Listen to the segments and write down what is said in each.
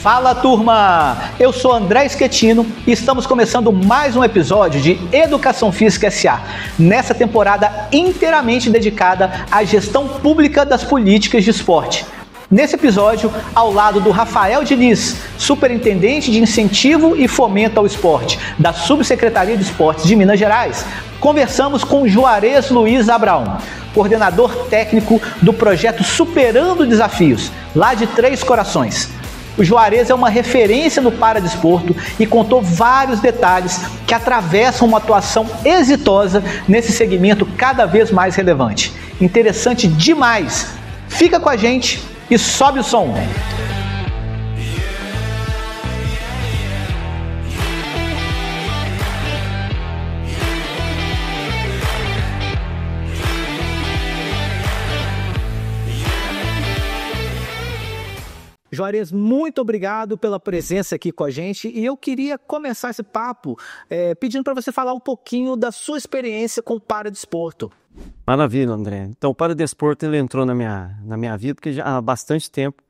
Fala, turma! Eu sou André Schettino e estamos começando mais um episódio de Educação Física SA, nessa temporada inteiramente dedicada à gestão pública das políticas de esporte. Nesse episódio, ao lado do Rafael Diniz, superintendente de incentivo e fomento ao esporte da Subsecretaria de Esportes de Minas Gerais, conversamos com Juarez Luiz Abraão, coordenador técnico do projeto Superando Desafios, lá de Três Corações. O Juarez é uma referência no paradesporto e contou vários detalhes que atravessam uma atuação exitosa nesse segmento cada vez mais relevante. Interessante demais! Fica com a gente e sobe o som! Juarez, muito obrigado pela presença aqui com a gente e eu queria começar esse papo pedindo para você falar um pouquinho da sua experiência com o paradesporto. Maravilha, André. Então, o paradesporto ele entrou na minha vida porque já há bastante tempo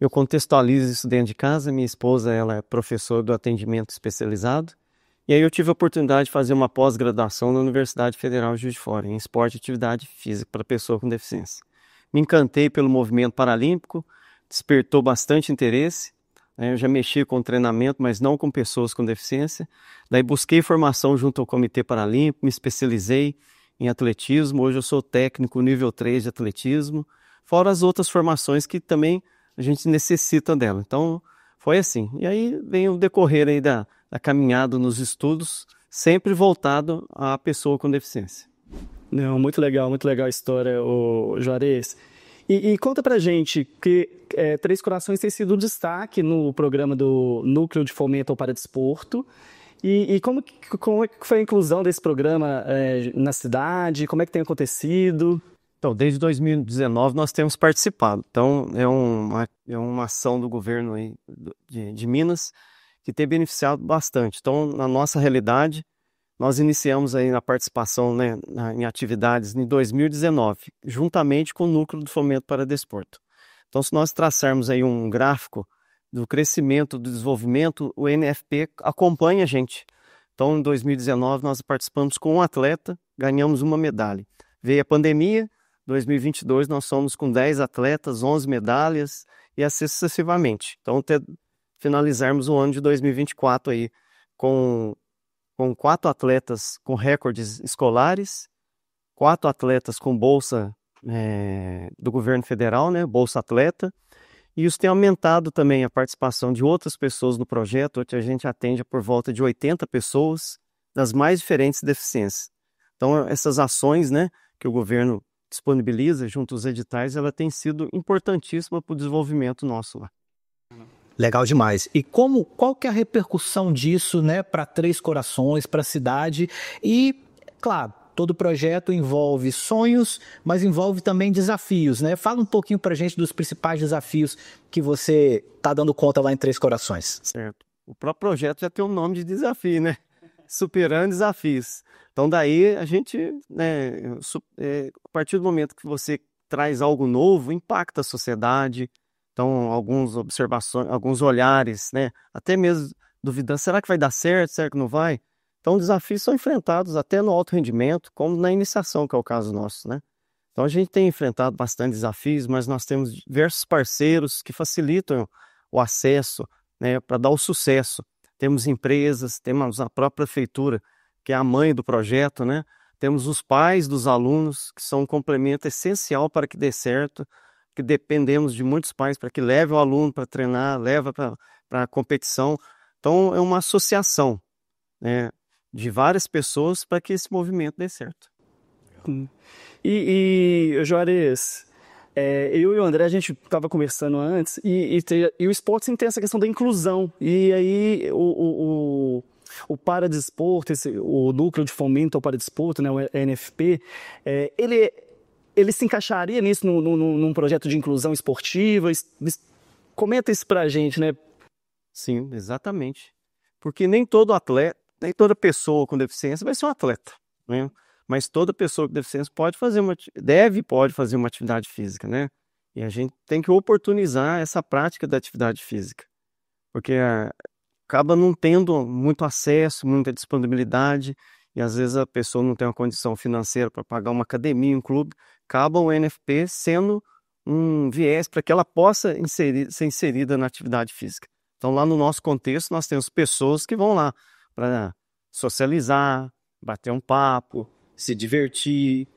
eu contextualizo isso dentro de casa. Minha esposa ela é professora do atendimento especializado e aí eu tive a oportunidade de fazer uma pós-graduação na Universidade Federal de Juiz de Fora em esporte e atividade física para pessoa com deficiência. Me encantei pelo movimento paralímpico, despertou bastante interesse. Eu já mexi com treinamento, mas não com pessoas com deficiência. Daí busquei formação junto ao Comitê Paralímpico, me especializei em atletismo. Hoje eu sou técnico nível 3 de atletismo, fora as outras formações que também a gente necessita dela. Então, foi assim. E aí vem o decorrer aí da caminhada nos estudos, sempre voltado à pessoa com deficiência. Não, muito legal a história, Juarez. E conta pra gente que Três Corações tem sido um destaque no programa do Núcleo de Fomento ao Paradesporto. E como que foi a inclusão desse programa na cidade? Como é que tem acontecido? Então, desde 2019 nós temos participado. Então, é uma ação do governo aí de Minas que tem beneficiado bastante. Então, na nossa realidade, nós iniciamos aí na participação, né, em atividades em 2019, juntamente com o Núcleo do Fomento para Desporto. Então, se nós traçarmos aí um gráfico do crescimento, do desenvolvimento, o NFP acompanha a gente. Então, em 2019, nós participamos com um atleta, ganhamos uma medalha. Veio a pandemia, 2022 nós somos com 10 atletas, 11 medalhas e assim sucessivamente. Então, até finalizarmos o ano de 2024 aí com 4 atletas com recordes escolares, 4 atletas com bolsa do governo federal, né, Bolsa Atleta, e isso tem aumentado também a participação de outras pessoas no projeto. Hoje a gente atende por volta de 80 pessoas das mais diferentes deficiências. Então essas ações, né, que o governo disponibiliza junto aos editais, ela tem sido importantíssima para o desenvolvimento nosso lá. Legal demais. E qual que é a repercussão disso, né, para Três Corações, para a cidade? E, claro, todo projeto envolve sonhos, mas envolve também desafios, né? Fala um pouquinho para a gente dos principais desafios que você está dando conta lá em Três Corações. Certo. O próprio projeto já tem um nome de desafio, né? Superando desafios. Então, daí a gente, né, a partir do momento que você traz algo novo, impacta a sociedade. Então, algumas observações, alguns olhares, né? Até mesmo duvidando, será que vai dar certo, será que não vai? Então, desafios são enfrentados até no alto rendimento, como na iniciação, que é o caso nosso, né? Então, a gente tem enfrentado bastante desafios, mas nós temos diversos parceiros que facilitam o acesso, né, para dar o sucesso. Temos empresas, temos a própria prefeitura, que é a mãe do projeto, né? Temos os pais dos alunos, que são um complemento essencial para que dê certo, que dependemos de muitos pais para que leve o aluno para treinar, leva para a competição. Então, é uma associação, né, de várias pessoas para que esse movimento dê certo. E Juarez, eu e o André, a gente estava conversando antes, e o esporte sempre tem essa questão da inclusão. E aí, o paradesporto, o Núcleo de Fomento ao Paradesporto, né, o NFP, ele se encaixaria nisso num projeto de inclusão esportiva? Comenta isso pra gente, né? Sim, exatamente. Porque nem todo atleta, nem toda pessoa com deficiência vai ser um atleta, né? Mas toda pessoa com deficiência pode fazer uma atividade física, né? E a gente tem que oportunizar essa prática da atividade física. porque acaba não tendo muito acesso, muita disponibilidade, e às vezes a pessoa não tem uma condição financeira para pagar uma academia, um clube, acaba o NFP sendo um viés para que ela possa ser inserida na atividade física. Então, lá no nosso contexto, nós temos pessoas que vão lá para socializar, bater um papo, se divertir,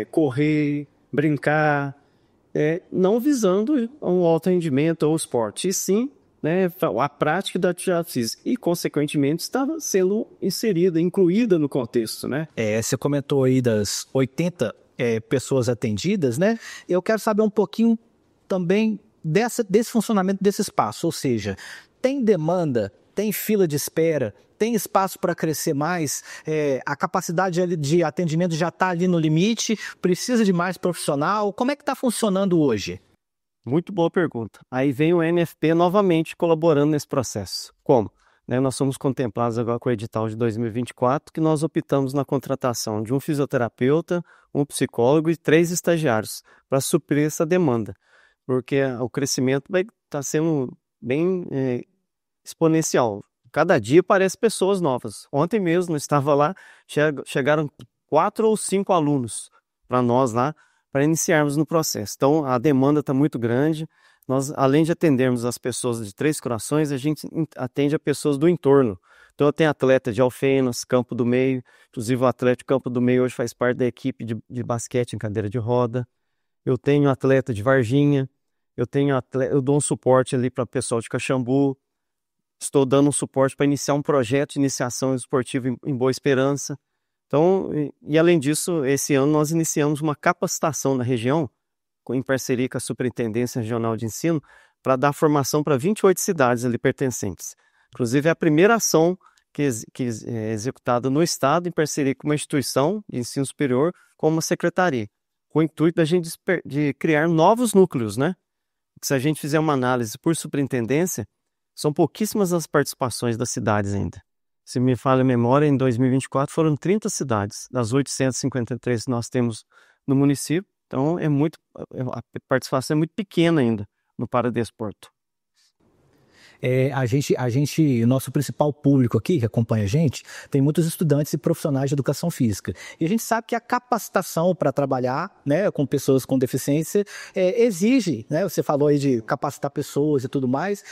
correr, brincar, não visando um alto rendimento ou esporte, e sim, né, a prática da atividade física e, consequentemente, estava sendo inserida, incluída no contexto, né? Você comentou aí das 80 pessoas atendidas, né? Eu quero saber um pouquinho também desse funcionamento desse espaço, ou seja, tem demanda, tem fila de espera, tem espaço para crescer mais, a capacidade de atendimento já está ali no limite, precisa de mais profissional, como é que está funcionando hoje? Muito boa pergunta. Aí vem o NFP novamente colaborando nesse processo. Como? Nós somos contemplados agora com o edital de 2024, que nós optamos na contratação de um fisioterapeuta, um psicólogo e 3 estagiários para suprir essa demanda, porque o crescimento vai estar sendo bem exponencial. Cada dia aparecem pessoas novas. Ontem mesmo eu estava lá, chegaram 4 ou 5 alunos para nós lá, para iniciarmos no processo. Então, a demanda está muito grande. Nós, além de atendermos as pessoas de Três Corações, a gente atende a pessoas do entorno. Então, eu tenho atleta de Alfenas, Campo do Meio. Inclusive, o atleta de Campo do Meio hoje faz parte da equipe de basquete em cadeira de roda. Eu tenho atleta de Varginha. Eu dou um suporte ali para o pessoal de Caxambu. Estou dando um suporte para iniciar um projeto de iniciação esportiva em Boa Esperança. Então, e além disso, esse ano nós iniciamos uma capacitação na região, em parceria com a Superintendência Regional de Ensino, para dar formação para 28 cidades ali pertencentes. Inclusive, é a primeira ação que é executada no Estado, em parceria com uma instituição de ensino superior, com uma secretaria, com o intuito da gente de criar novos núcleos, né? Se a gente fizer uma análise por superintendência, são pouquíssimas as participações das cidades ainda. Se me falha a memória, em 2024 foram 30 cidades, das 853 que nós temos no município. Então, a participação é muito pequena ainda no Paradesporto. O nosso principal público aqui, que acompanha a gente, tem muitos estudantes e profissionais de educação física. E a gente sabe que a capacitação para trabalhar, né, com pessoas com deficiência exige, né, você falou aí de capacitar pessoas e tudo mais,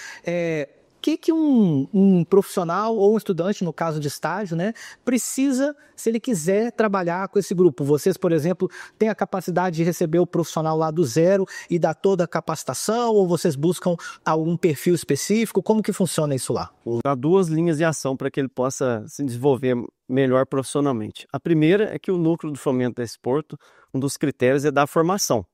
que um profissional ou um estudante, no caso de estágio, né, precisa, se ele quiser trabalhar com esse grupo? Vocês, por exemplo, têm a capacidade de receber o profissional lá do zero e dar toda a capacitação, ou vocês buscam algum perfil específico? Como que funciona isso lá? Há 2 linhas de ação para que ele possa se desenvolver melhor profissionalmente. A primeira é que o núcleo do fomento do desporto, um dos critérios é dar formação.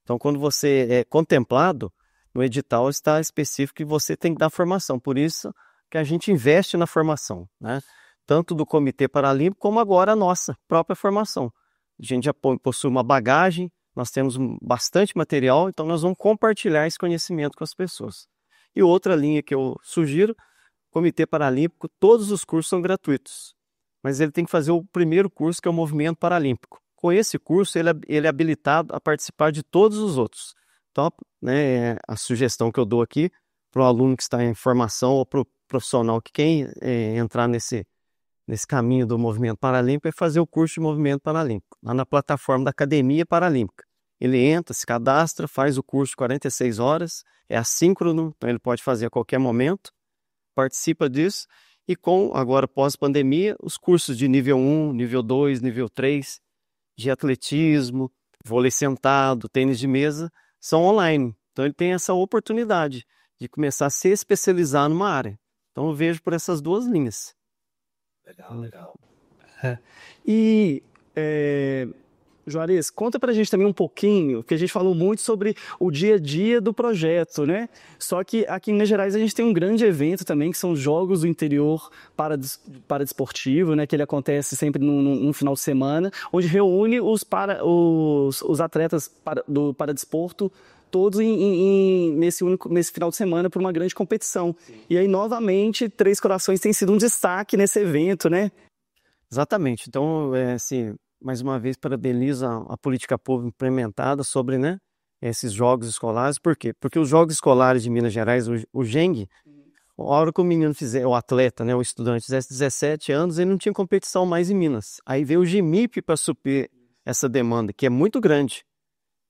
Então, quando você é contemplado, no edital está específico que você tem que dar formação, por isso que a gente investe na formação, né? Tanto do Comitê Paralímpico como agora a nossa própria formação. A gente já possui uma bagagem, nós temos bastante material, então nós vamos compartilhar esse conhecimento com as pessoas. E outra linha que eu sugiro, Comitê Paralímpico, todos os cursos são gratuitos, mas ele tem que fazer o primeiro curso, que é o Movimento Paralímpico. Com esse curso, ele é habilitado a participar de todos os outros. Então, né, a sugestão que eu dou aqui para o aluno que está em formação ou para o profissional que quer entrar nesse caminho do movimento paralímpico é fazer o curso de movimento paralímpico, lá na plataforma da Academia Paralímpica. Ele entra, se cadastra, faz o curso de 46 horas, é assíncrono, então ele pode fazer a qualquer momento, participa disso, e agora pós-pandemia, os cursos de nível 1, nível 2, nível 3, de atletismo, vôlei sentado, tênis de mesa, são online. Então ele tem essa oportunidade de começar a se especializar numa área. Então eu vejo por essas 2 linhas. Legal. E, Juarez, conta pra gente também um pouquinho, porque a gente falou muito sobre o dia a dia do projeto, né? Só que aqui em Minas Gerais a gente tem um grande evento também, que são os Jogos do Interior Paradesportivo, né? Que ele acontece sempre num final de semana, onde reúne os atletas do paradesporto todos nesse final de semana por uma grande competição. Sim. E aí, novamente, Três Corações tem sido um destaque nesse evento, né? Exatamente. Então, mais uma vez, parabenizo a política pública implementada sobre, né, esses jogos escolares. Por quê? Porque os Jogos Escolares de Minas Gerais, o GENG, a hora que o menino fizer, o atleta, né, o estudante, fizesse 17 anos, ele não tinha competição mais em Minas. Aí veio o GMIP para suprir essa demanda, que é muito grande,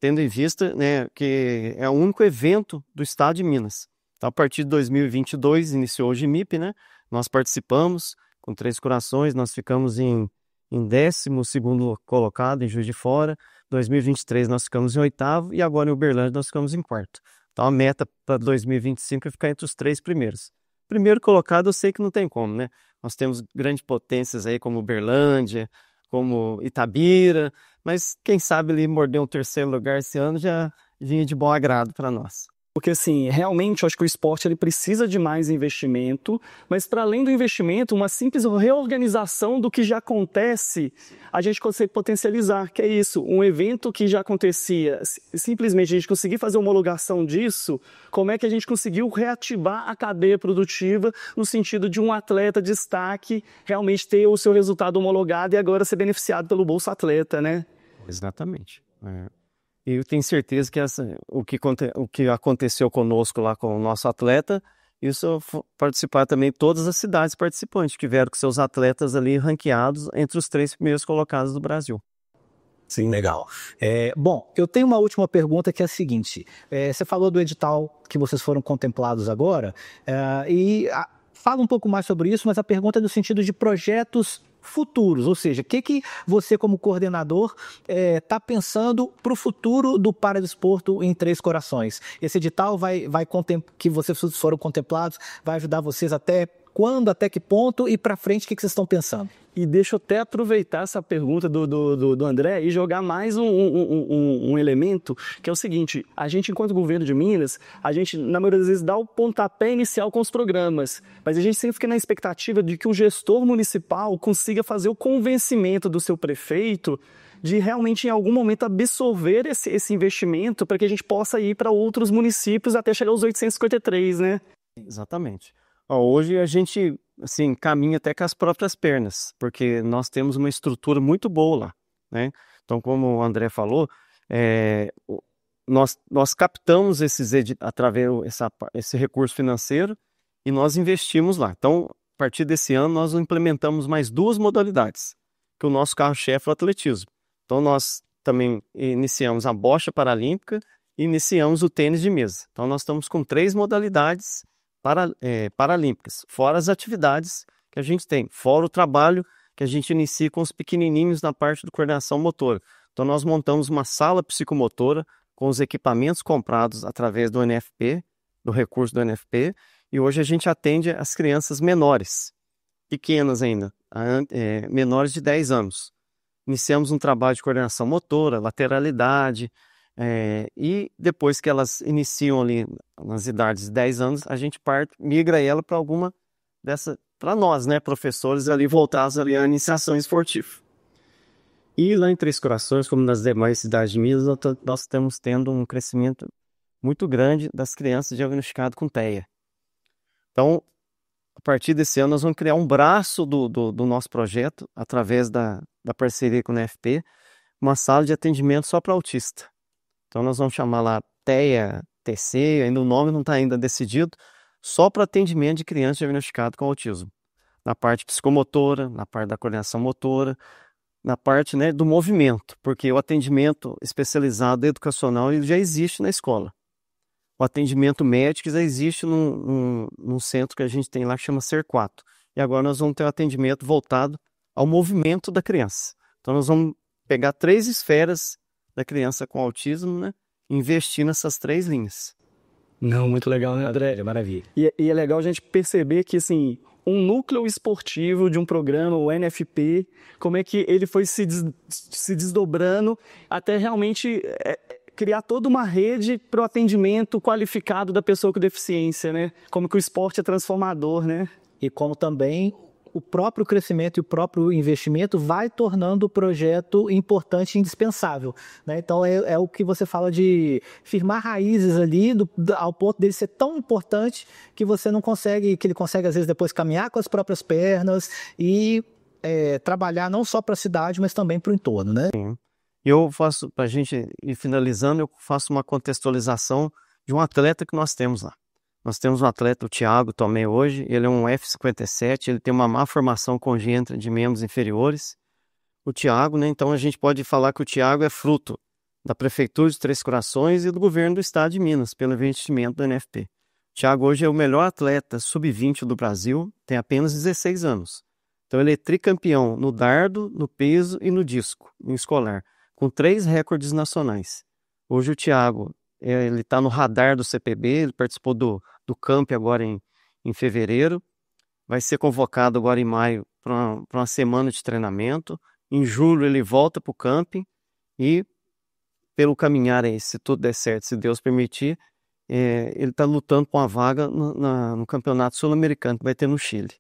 tendo em vista, né, que é o único evento do estado de Minas. Então, a partir de 2022, iniciou o GMIP, né? Nós participamos com Três Corações, nós ficamos em 12º colocado em Juiz de Fora. 2023 nós ficamos em 8º e agora em Uberlândia nós ficamos em 4º. Então a meta para 2025 é ficar entre os 3 primeiros. Primeiro colocado eu sei que não tem como, né? Nós temos grandes potências aí como Uberlândia, como Itabira, mas quem sabe ali morder um 3º lugar esse ano já vinha de bom agrado para nós. Porque, assim, realmente, eu acho que o esporte ele precisa de mais investimento, mas, para além do investimento, uma simples reorganização do que já acontece, a gente consegue potencializar, que é isso, um evento que já acontecia, simplesmente a gente conseguir fazer homologação disso, como é que a gente conseguiu reativar a cadeia produtiva no sentido de um atleta de destaque realmente ter o seu resultado homologado e agora ser beneficiado pelo Bolsa Atleta, né? Exatamente. E eu tenho certeza que o que aconteceu conosco lá com o nosso atleta, isso participar também todas as cidades participantes, que tiveram com seus atletas ali ranqueados entre os 3 primeiros colocados do Brasil. Sim, legal. Bom, eu tenho uma última pergunta que é a seguinte. Você falou do edital que vocês foram contemplados agora, fala um pouco mais sobre isso, mas a pergunta é no sentido de projetos futuros, ou seja, o que você como coordenador está pensando para o futuro do Paradesporto em Três Corações? Esse edital que vocês foram contemplados vai ajudar vocês até quando, até que ponto e para frente, o que vocês estão pensando? E deixa eu até aproveitar essa pergunta do André e jogar mais um elemento, que é o seguinte, a gente, enquanto governo de Minas, a gente, na maioria das vezes, dá o pontapé inicial com os programas, mas a gente sempre fica na expectativa de que o gestor municipal consiga fazer o convencimento do seu prefeito de realmente, em algum momento, absorver esse investimento para que a gente possa ir para outros municípios até chegar aos 853, né? Exatamente. Hoje a gente assim, caminha até com as próprias pernas, porque nós temos uma estrutura muito boa lá, né? Então, como o André falou, nós captamos através esse recurso financeiro e nós investimos lá. Então, a partir desse ano, nós implementamos mais 2 modalidades, que o nosso carro-chefe é o atletismo. Então, nós também iniciamos a bocha paralímpica e iniciamos o tênis de mesa. Então, nós estamos com 3 modalidades paralímpicas, fora as atividades que a gente tem, fora o trabalho que a gente inicia com os pequenininhos na parte de coordenação motora. Então, nós montamos uma sala psicomotora com os equipamentos comprados através do NFP, do recurso do NFP, e hoje a gente atende as crianças menores, pequenas ainda, menores de 10 anos. Iniciamos um trabalho de coordenação motora, lateralidade, e depois que elas iniciam ali nas idades de 10 anos, a gente migra ela para alguma para nós, né, professores ali voltados ali à iniciação esportiva. E lá em Três Corações, como nas demais cidades de Minas, nós estamos tendo um crescimento muito grande das crianças diagnosticadas com TEA. Então, a partir desse ano, nós vamos criar um braço do nosso projeto, através da parceria com o NFP, uma sala de atendimento só para autista. Então, nós vamos chamar lá TEA, TC, ainda o nome não está ainda decidido, só para atendimento de criança diagnosticada com autismo. Na parte psicomotora, na parte da coordenação motora, na parte, né, do movimento, porque o atendimento especializado educacional ele já existe na escola. O atendimento médico já existe num centro que a gente tem lá que chama CER4. E agora nós vamos ter um atendimento voltado ao movimento da criança. Então, nós vamos pegar 3 esferas da criança com autismo, né? Investir nessas 3 linhas. Não, muito legal, né, André? Maravilha. E é legal a gente perceber que, assim, um núcleo esportivo de um programa, o NFP, como é que ele foi se desdobrando até realmente criar toda uma rede para o atendimento qualificado da pessoa com deficiência, né? Como que o esporte é transformador, né? E como também o próprio crescimento e o próprio investimento vai tornando o projeto importante e indispensável, né? Então é o que você fala de firmar raízes ali ao ponto dele ser tão importante que ele consegue às vezes depois caminhar com as próprias pernas e trabalhar não só para a cidade, mas também para o entorno, né? Sim. Eu faço, para a gente ir finalizando, eu faço uma contextualização de um atleta que nós temos lá. Nós temos um atleta, o Thiago, também hoje. Ele é um F57, ele tem uma má formação congênita de membros inferiores. O Thiago, né? Então a gente pode falar que o Thiago é fruto da Prefeitura de Três Corações e do governo do Estado de Minas, pelo investimento da NFP. O Thiago hoje é o melhor atleta sub-20 do Brasil, tem apenas 16 anos. Então ele é tricampeão no dardo, no peso e no disco, no escolar, com 3 recordes nacionais. Hoje o Thiago, ele está no radar do CPB, ele participou do camp agora em fevereiro, vai ser convocado agora em maio para uma semana de treinamento. Em julho ele volta para o camping e, pelo caminhar aí, se tudo der certo, se Deus permitir, ele está lutando por uma vaga no Campeonato Sul-Americano que vai ter no Chile.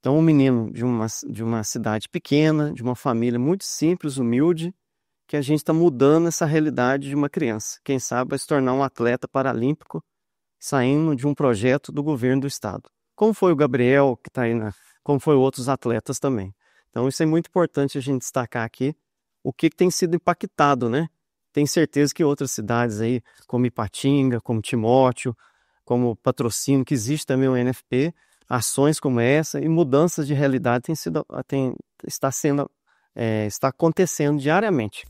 Então, um menino de uma cidade pequena, de uma família muito simples, humilde, que a gente está mudando essa realidade de uma criança. Quem sabe vai se tornar um atleta paralímpico saindo de um projeto do governo do estado. Como foi o Gabriel, que está aí, como foi outros atletas também. Então, isso é muito importante a gente destacar aqui o que tem sido impactado, né? Tenho certeza que outras cidades aí, como Ipatinga, como Timóteo, como Patrocínio, que existe também o NFP, ações como essa e mudanças de realidade está acontecendo diariamente.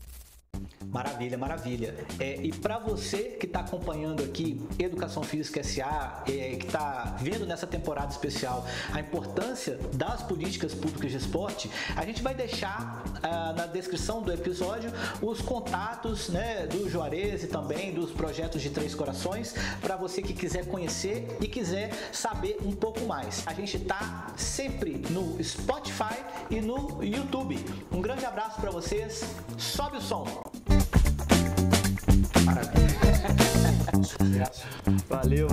Maravilha, maravilha. E para você que está acompanhando aqui Educação Física SA, que está vendo nessa temporada especial a importância das políticas públicas de esporte, a gente vai deixar na descrição do episódio os contatos, né, do Juarez e também dos projetos de Três Corações, para você que quiser conhecer e quiser saber um pouco mais. A gente está sempre no Spotify e no YouTube. Um grande abraço para vocês. Sobe o som. Maravilha. Valeu.